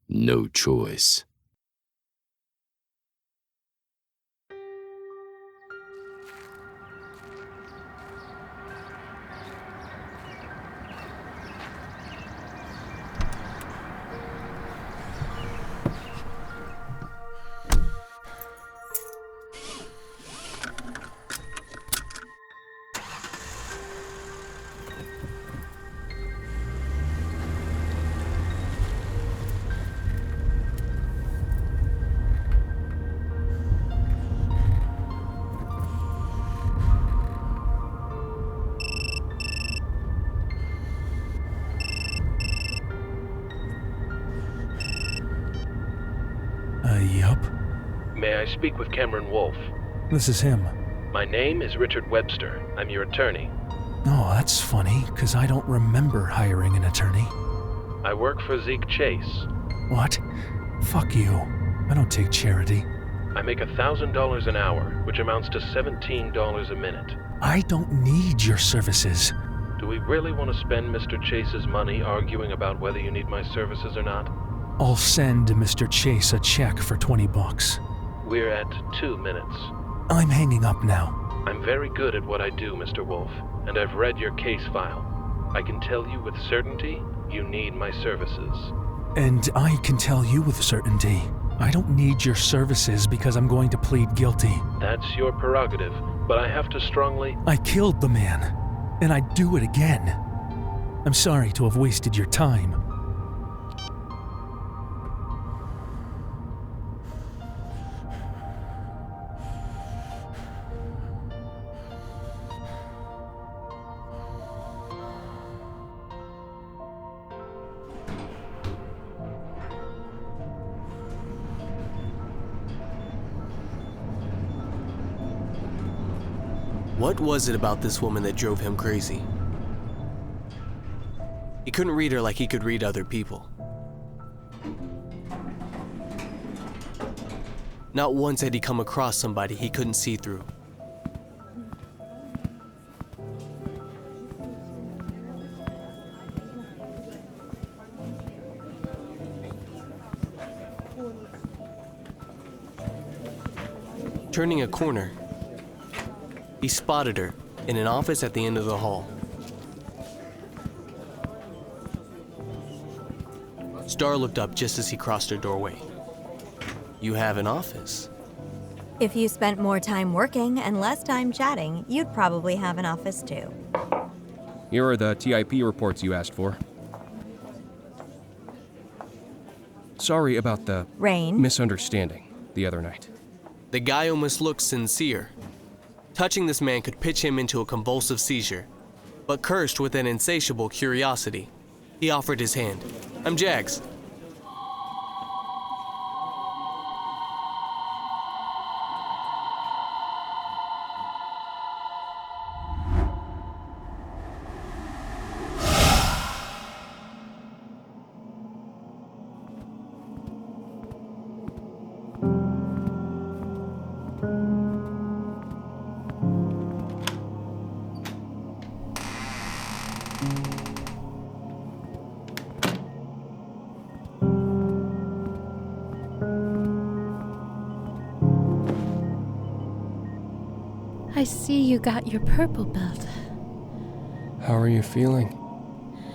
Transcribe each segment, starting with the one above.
No choice. Yup. May I speak with Cameron Wolfe? This is him. My name is Richard Webster. I'm your attorney. Oh, that's funny, because I don't remember hiring an attorney. I work for Zeke Chase. What? Fuck you. I don't take charity. I make $1,000 an hour, which amounts to $17 a minute. I don't need your services. Do we really want to spend Mr. Chase's money arguing about whether you need my services or not? I'll send Mr. Chase a check for $20. We're at 2 minutes. I'm hanging up now. I'm very good at what I do, Mr. Wolfe, and I've read your case file. I can tell you with certainty you need my services. And I can tell you with certainty, I don't need your services because I'm going to plead guilty. That's your prerogative, but I have to strongly... I killed the man, and I'd do it again. I'm sorry to have wasted your time. What was it about this woman that drove him crazy? He couldn't read her like he could read other people. Not once had he come across somebody he couldn't see through. Turning a corner, he spotted her in an office at the end of the hall. Star looked up just as he crossed her doorway. You have an office. If you spent more time working and less time chatting, you'd probably have an office too. Here are the TIP reports you asked for. Sorry about the Rane? misunderstanding the other night. The guy almost looked sincere. Touching this man could pitch him into a convulsive seizure, but cursed with an insatiable curiosity, he offered his hand. I'm Jags. I see you got your purple belt. How are you feeling?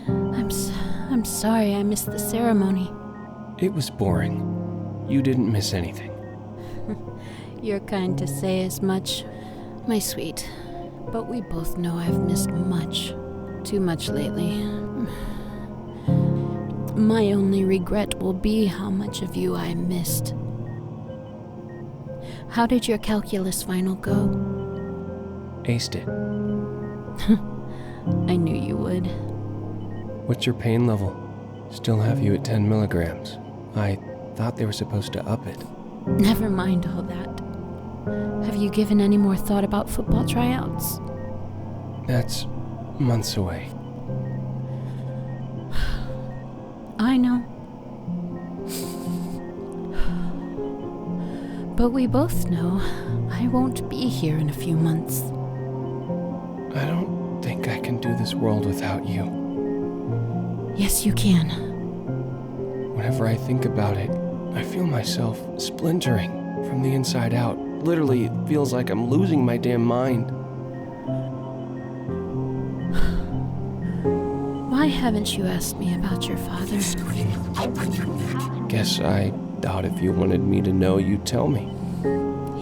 I'm sorry I missed the ceremony. It was boring. You didn't miss anything. You're kind to say as much, my sweet. But we both know I've missed much. Too much lately. My only regret will be how much of you I missed. How did your calculus final go? Aced it. I knew you would. What's your pain level? Still have you at 10 milligrams. I thought they were supposed to up it. Never mind all that. Have you given any more thought about football tryouts? That's months away. I know. But we both know I won't be here in a few months. I don't think I can do this world without you. Yes, you can. What Whenever I think about it, I feel myself splintering from the inside out. Literally, it feels like I'm losing my damn mind. Why haven't you asked me about your father? Guess I thought if you wanted me to know, you'd tell me.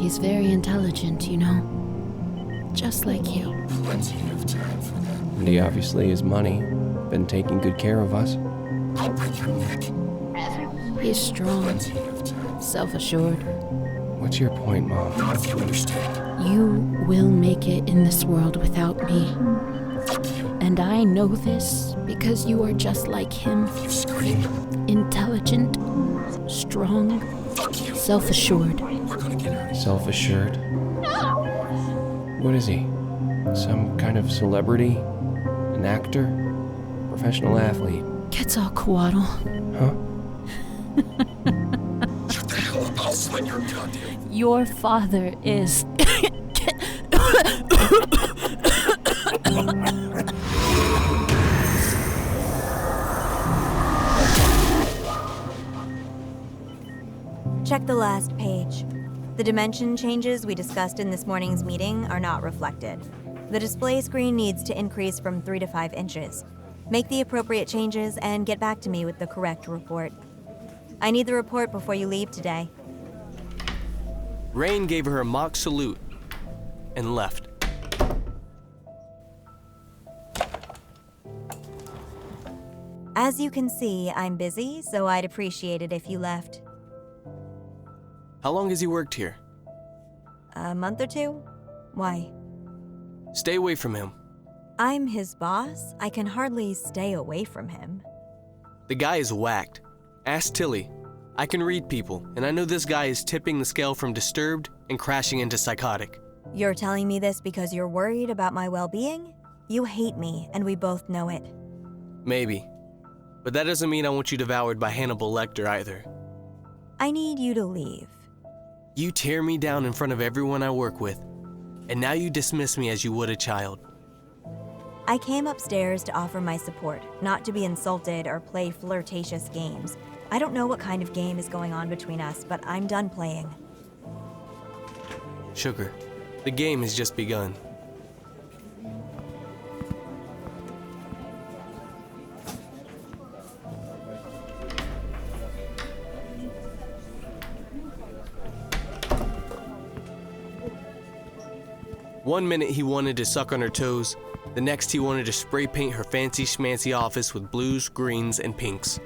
He's very intelligent, you know. Just like you. And he obviously has money. Been taking good care of us. He's strong, self-assured. What's your point, Mom? You will make it in this world without me. And I know this because you are just like him. Intelligent, strong, self-assured. Self-assured? What is he? Some kind of celebrity? An actor? Professional athlete? Quetzalcoatl. Huh? Shut the hell up, I'll slit your goddamn... Your father is... Check the last page. The dimension changes we discussed in this morning's meeting are not reflected. The display screen needs to increase from 3 to 5 inches. Make the appropriate changes and get back to me with the correct report. I need the report before you leave today. Rane gave her a mock salute and left. As you can see, I'm busy, so I'd appreciate it if you left. How long has he worked here? A month or 2? Why? Stay away from him. I'm his boss. I can hardly stay away from him. The guy is whacked. Ask Tilly. I can read people, and I know this guy is tipping the scale from disturbed and crashing into psychotic. You're telling me this because you're worried about my well-being? You hate me, and we both know it. Maybe. But that doesn't mean I want you devoured by Hannibal Lecter either. I need you to leave. You tear me down in front of everyone I work with, and now you dismiss me as you would a child. I came upstairs to offer my support, not to be insulted or play flirtatious games. I don't know what kind of game is going on between us, but I'm done playing. Sugar, the game has just begun. One minute he wanted to suck on her toes, the next he wanted to spray paint her fancy schmancy office with blues, greens, and pinks.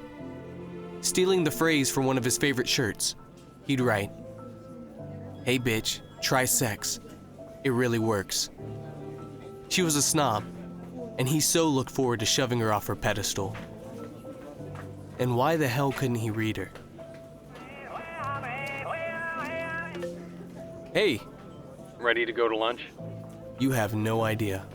Stealing the phrase from one of his favorite shirts, he'd write, "Hey bitch, try sex. It really works." She was a snob, and he so looked forward to shoving her off her pedestal. And why the hell couldn't he read her? Hey, Ready to go to lunch? you have no idea.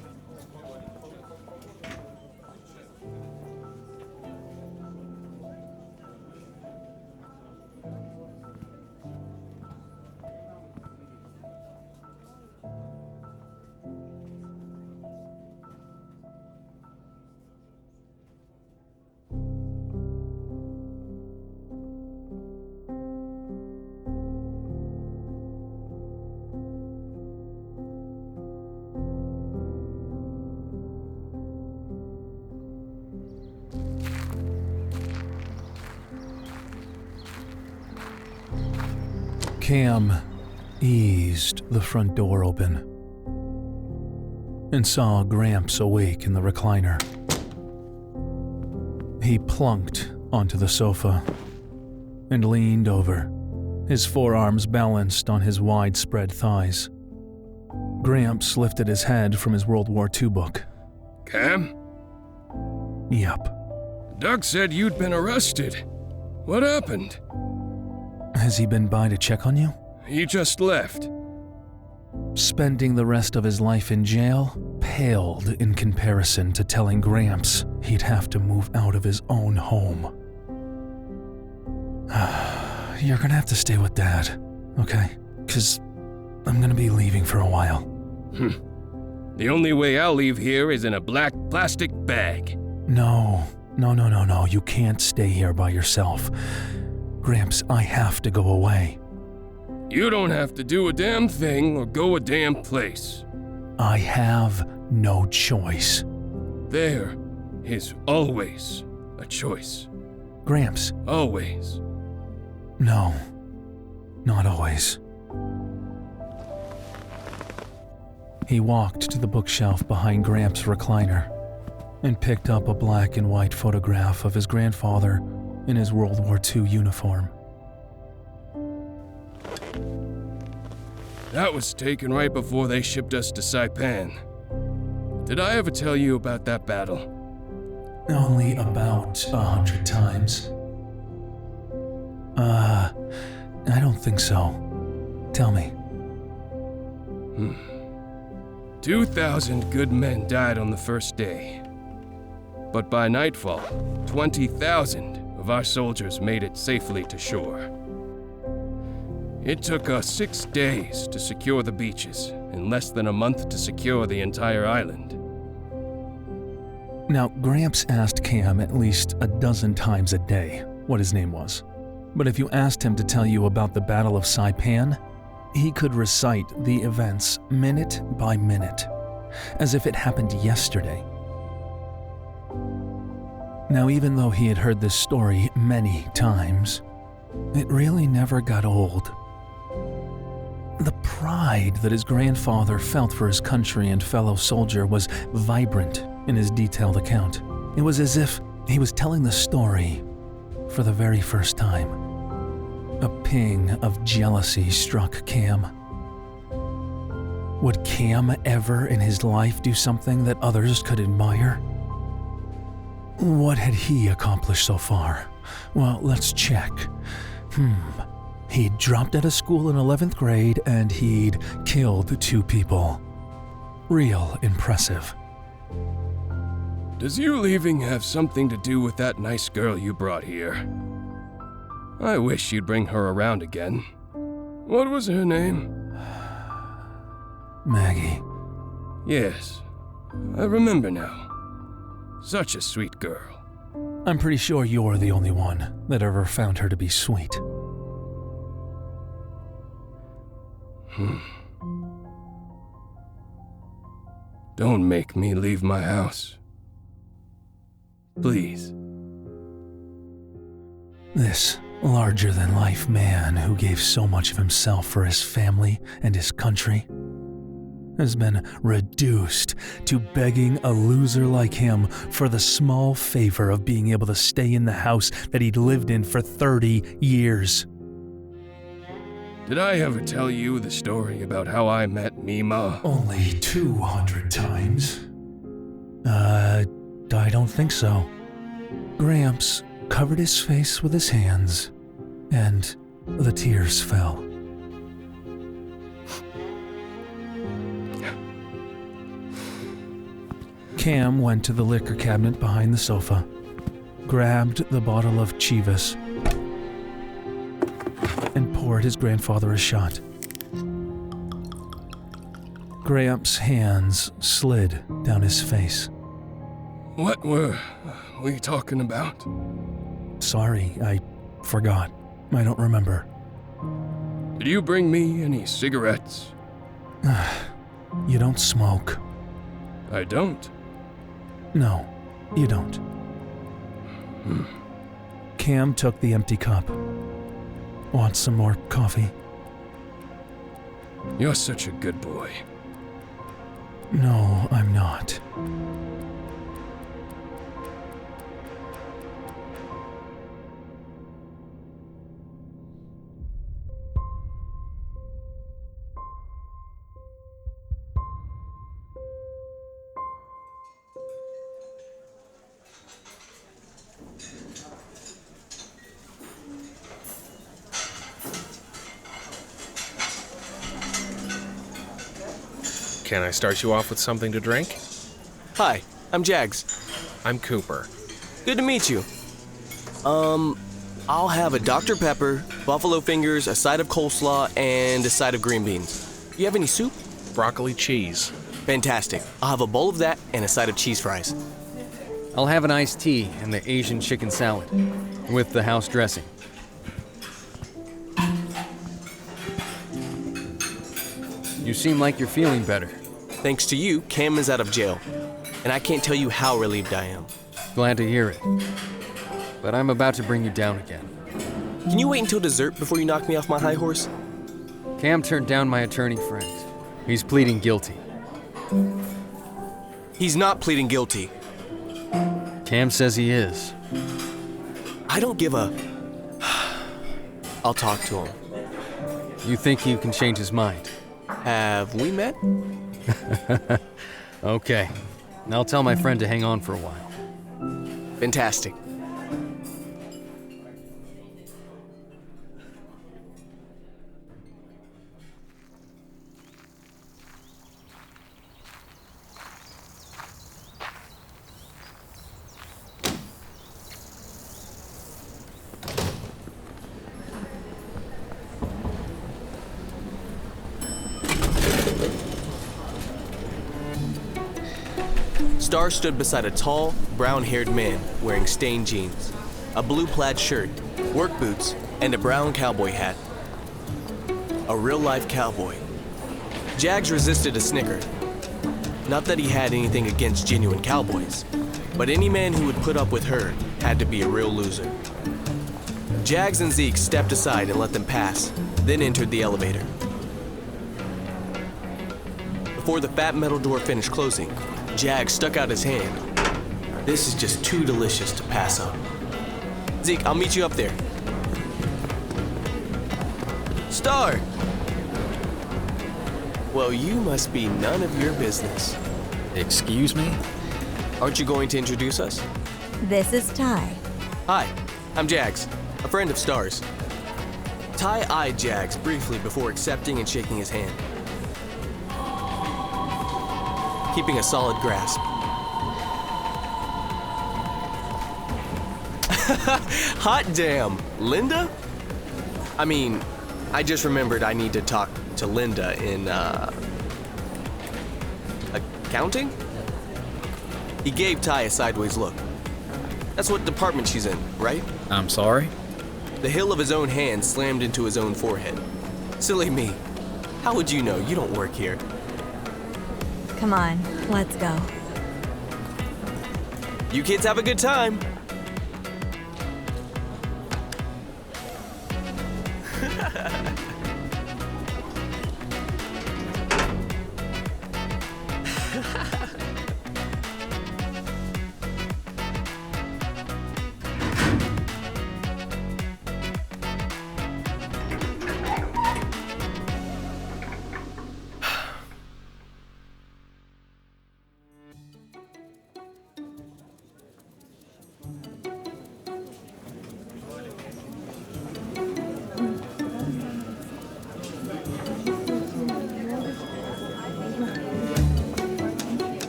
Cam eased the front door open and saw Gramps awake in the recliner. He plunked onto the sofa and leaned over, his forearms balanced on his widespread thighs. Gramps lifted his head from his World War II book. Cam? Yep. Doug said you'd been arrested. What happened? Has he been by to check on you? He just left. Spending the rest of his life in jail paled in comparison to telling Gramps he'd have to move out of his own home. You're gonna have to stay with Dad, okay? 'Cause I'm gonna be leaving for a while. The only way I'll leave here is in a black plastic bag. No, No, you can't stay here by yourself. Gramps, I have to go away. You don't have to do a damn thing or go a damn place. I have no choice. There is always a choice. Gramps. Always. No, not always. He walked to the bookshelf behind Gramps' recliner and picked up a black and white photograph of his grandfather in his World War II uniform. That was taken right before they shipped us to Saipan. Did I ever tell you about that battle? Only about 100 times. I don't think so. Tell me. 2,000 good men died on the first day. But by nightfall, 20,000 of our soldiers made it safely to shore. It took us 6 days to secure the beaches, and less than a month to secure the entire island. Now, Gramps asked Cam at least a dozen times a day what his name was. But if you asked him to tell you about the Battle of Saipan, he could recite the events minute by minute, as if it happened yesterday. Now, even though he had heard this story many times, it really never got old. The pride that his grandfather felt for his country and fellow soldier was vibrant in his detailed account. It was as if he was telling the story for the very first time. A ping of jealousy struck Cam. Would Cam ever in his life do something that others could admire? What had he accomplished so far? Well, let's check. He'd dropped out of school in 11th grade and he'd killed 2 people. Real impressive. Does you leaving have something to do with that nice girl you brought here? I wish you'd bring her around again. What was her name? Maggie. Yes, I remember now. Such a sweet girl. I'm pretty sure you're the only one that ever found her to be sweet. Don't make me leave my house. Please. This larger-than-life man who gave so much of himself for his family and his country has been reduced to begging a loser like him for the small favor of being able to stay in the house that he'd lived in for 30 years. Did I ever tell you the story about how I met Mima? Only 200 times. I don't think so. Gramps covered his face with his hands, and the tears fell. Cam went to the liquor cabinet behind the sofa, grabbed the bottle of Chivas, and poured his grandfather a shot. Gramps' hands slid down his face. What were we talking about? Sorry, I forgot. I don't remember. Did you bring me any cigarettes? You don't smoke. I don't. No, you don't. Cam took the empty cup. Want some more coffee? You're such a good boy. No, I'm not. Can I start you off with something to drink? Hi, I'm Jags. I'm Cooper. Good to meet you. I'll have a Dr. Pepper, buffalo fingers, a side of coleslaw, and a side of green beans. You have any soup? Broccoli cheese. Fantastic. I'll have a bowl of that and a side of cheese fries. I'll have an iced tea and the Asian chicken salad with the house dressing. You seem like you're feeling better. Thanks to you, Cam is out of jail. And I can't tell you how relieved I am. Glad to hear it. But I'm about to bring you down again. Can you wait until dessert before you knock me off my high horse? Cam turned down my attorney friend. He's pleading guilty. He's not pleading guilty. Cam says he is. I don't give a... I'll talk to him. You think you can change his mind? Have we met? Okay. I'll tell my friend to hang on for a while. Fantastic. Star stood beside a tall, brown-haired man wearing stained jeans, a blue plaid shirt, work boots, and a brown cowboy hat. A real-life cowboy. Jags resisted a snicker. Not that he had anything against genuine cowboys, but any man who would put up with her had to be a real loser. Jags and Zeke stepped aside and let them pass, then entered the elevator. Before the fat metal door finished closing, Jags stuck out his hand. This is just too delicious to pass up. Zeke, I'll meet you up there. Star! Well, you must be none of your business. Excuse me? Aren't you going to introduce us? This is Ty. Hi, I'm Jags, a friend of Star's. Ty eyed Jags briefly before accepting and shaking his hand, keeping a solid grasp. Hot damn, Linda? I mean, I just remembered I need to talk to Linda in, accounting? He gave Ty a sideways look. That's what department she's in, right? I'm sorry? The hill of his own hand slammed into his own forehead. Silly me. How would you know? You don't work here. Come on, let's go. You kids have a good time.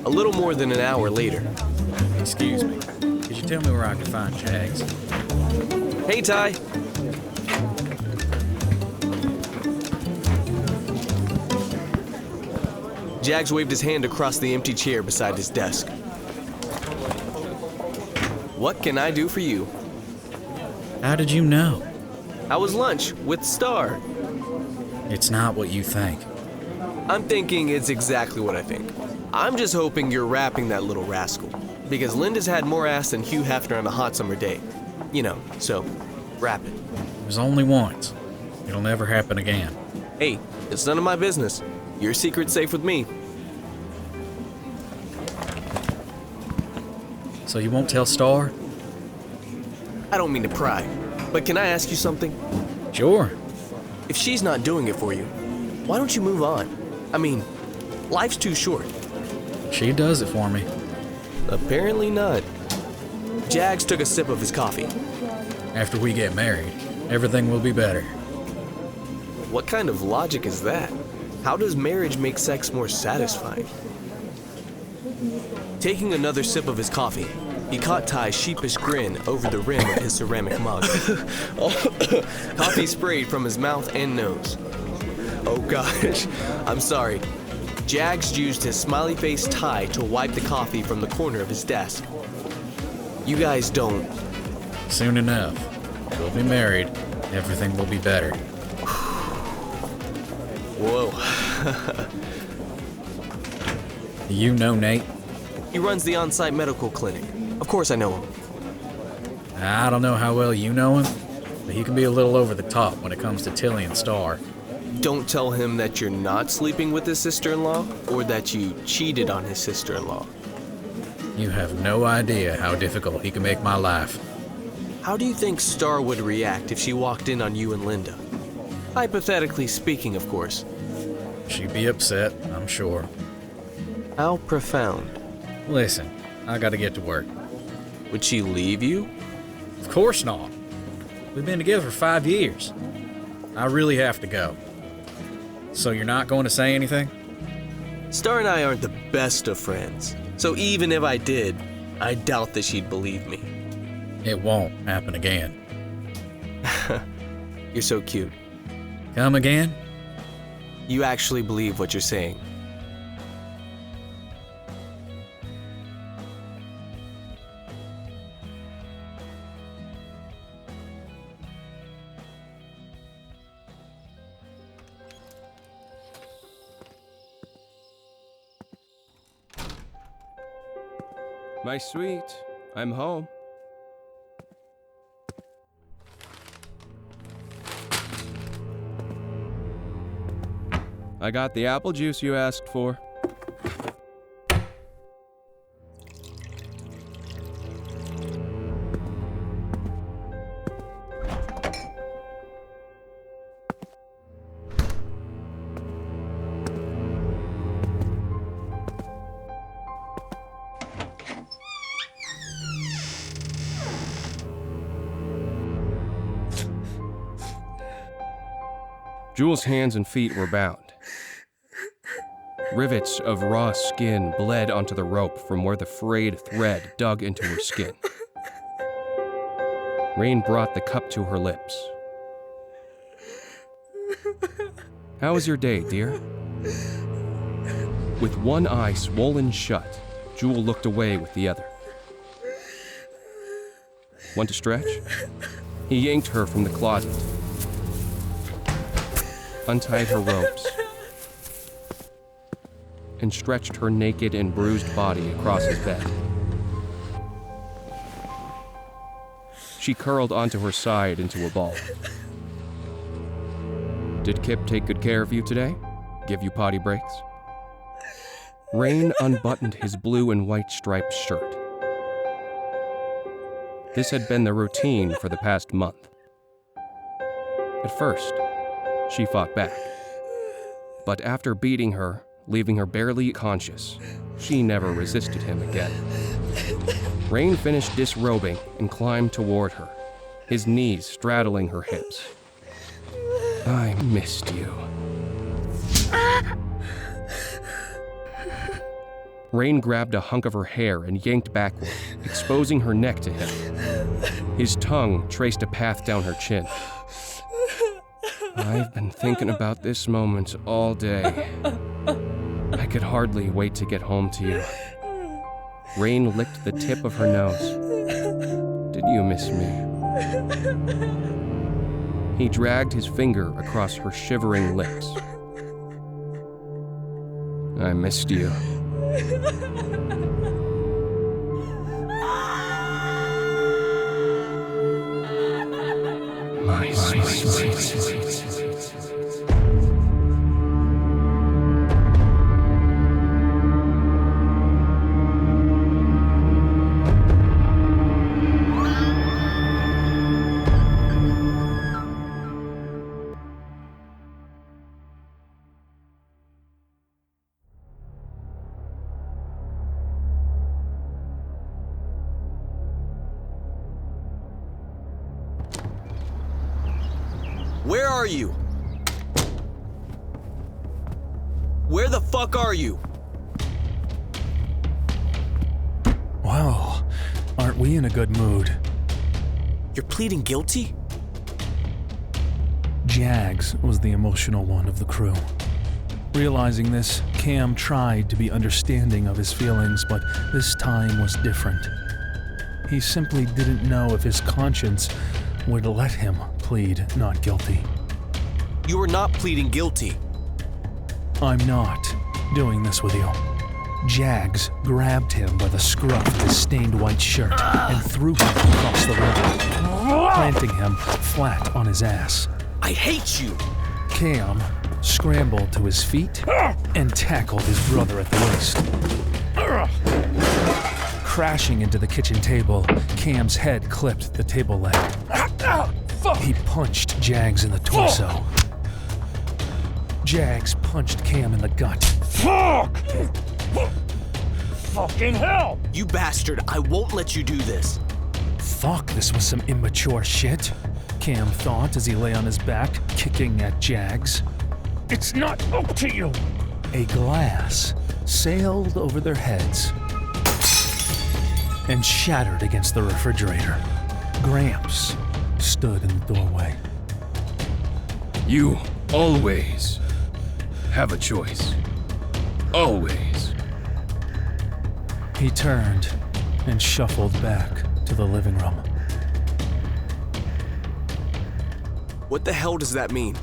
A little more than an hour later. Excuse me. Could you tell me where I can find Jags? Hey, Ty. Jags waved his hand across the empty chair beside his desk. What can I do for you? How did you know? How was lunch with Star? It's not what you think. I'm thinking it's exactly what I think. I'm just hoping you're rapping that little rascal, because Linda's had more ass than Hugh Hefner on a hot summer day. You know, so rap it. It was only once. It'll never happen again. Hey, it's none of my business. Your secret's safe with me. So you won't tell Star? I don't mean to pry, but can I ask you something? Sure. If she's not doing it for you, why don't you move on? I mean, life's too short. She does it for me. Apparently not. Jags took a sip of his coffee. After we get married, everything will be better. What kind of logic is that? How does marriage make sex more satisfying? Taking another sip of his coffee, he caught Ty's sheepish grin over the rim of his ceramic mug. Coffee sprayed from his mouth and nose. Oh gosh, I'm sorry. Jags used his smiley-faced Ty to wipe the coffee from the corner of his desk. You guys don't. Soon enough. We'll be married. Everything will be better. Whoa. You know Nate? He runs the on-site medical clinic. Of course I know him. I don't know how well you know him, but he can be a little over the top when it comes to Tilly and Star. Don't tell him that you're not sleeping with his sister-in-law, or that you cheated on his sister-in-law. You have no idea how difficult he can make my life. How do you think Star would react if she walked in on you and Linda? Hypothetically speaking, of course. She'd be upset, I'm sure. How profound. Listen, I gotta get to work. Would she leave you? Of course not. We've been together for 5 years. I really have to go. So you're not going to say anything? Star and I aren't the best of friends, so even if I did, I doubt that she'd believe me. It won't happen again. You're so cute. Come again? You actually believe what you're saying. My sweet, I'm home. I got the apple juice you asked for. Jewel's hands and feet were bound. Rivets of raw skin bled onto the rope from where the frayed thread dug into her skin. Rane brought the cup to her lips. How was your day, dear? With one eye swollen shut, Jewel looked away with the other. Want to stretch? He yanked her from the closet, untied her ropes, and stretched her naked and bruised body across his bed. She curled onto her side into a ball. Did Kip take good care of you today? Give you potty breaks? Rane unbuttoned his blue and white striped shirt. This had been the routine for the past month. At first, she fought back. But after beating her, leaving her barely conscious, she never resisted him again. Rane finished disrobing and climbed toward her, his knees straddling her hips. I missed you. Rane grabbed a hunk of her hair and yanked backward, exposing her neck to him. His tongue traced a path down her chin. I've been thinking about this moment all day. I could hardly wait to get home to you. Rane licked the tip of her nose. Did you miss me? He dragged his finger across her shivering lips. I missed you. My sweet. Where are you? Where the fuck are you? Wow, aren't we in a good mood? You're pleading guilty? Jags was the emotional one of the crew. Realizing this, Cam tried to be understanding of his feelings, but this time was different. he simply didn't know if his conscience would let him plead not guilty. You are not pleading guilty. I'm not doing this with you. Jags grabbed him by the scruff of his stained white shirt and threw him across the room, planting him flat on his ass. I hate you! Cam scrambled to his feet and tackled his brother at the waist. Crashing into the kitchen table, Cam's head clipped the table leg. He punched Jags in the torso. Jags punched Cam in the gut. Fuck! Fucking hell! You bastard, I won't let you do this. Fuck, this was some immature shit, Cam thought as he lay on his back, kicking at Jags. It's not up to you! A glass sailed over their heads and shattered against the refrigerator. Gramps stood in the doorway. You always have a choice. Always. He turned and shuffled back to the living room. What the hell does that mean?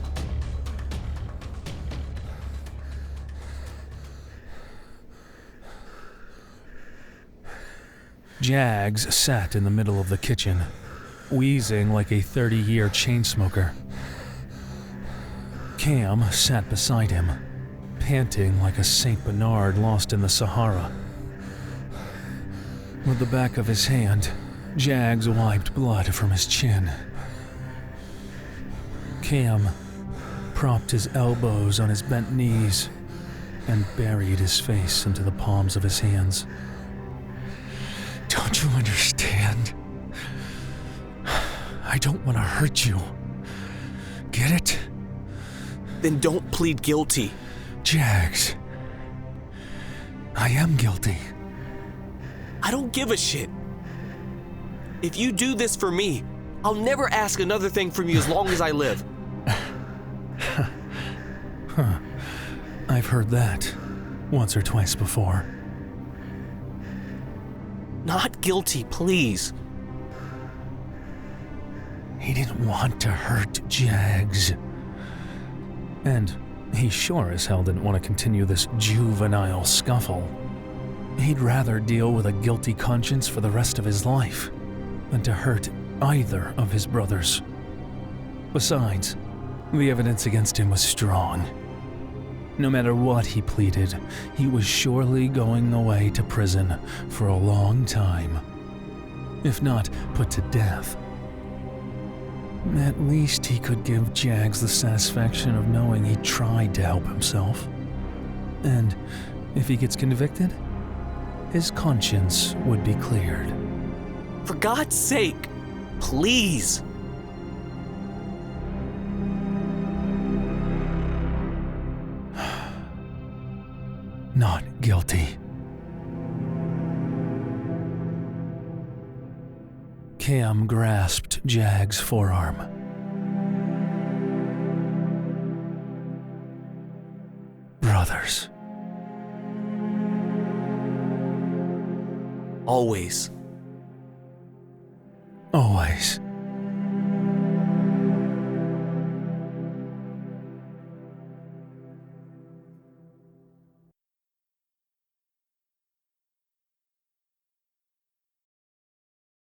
Jags sat in the middle of the kitchen, wheezing like a 30-year chain smoker. Cam sat beside him, panting like a Saint Bernard lost in the Sahara. With the back of his hand, Jags wiped blood from his chin. Cam propped his elbows on his bent knees and buried his face into the palms of his hands. Don't you understand? I don't want to hurt you. Get it? Then don't plead guilty. Jags, I am guilty. I don't give a shit. If you do this for me, I'll never ask another thing from you as long as I live. Huh. I've heard that once or twice before. Not guilty, please. He didn't want to hurt Jags. And he sure as hell didn't want to continue this juvenile scuffle. He'd rather deal with a guilty conscience for the rest of his life than to hurt either of his brothers. Besides, the evidence against him was strong. No matter what he pleaded, he was surely going away to prison for a long time. If not put to death. At least he could give Jags the satisfaction of knowing he tried to help himself. And if he gets convicted, his conscience would be cleared. For God's sake, please. Not guilty. Cam grasped Jags' forearm. Brothers. Always. Always.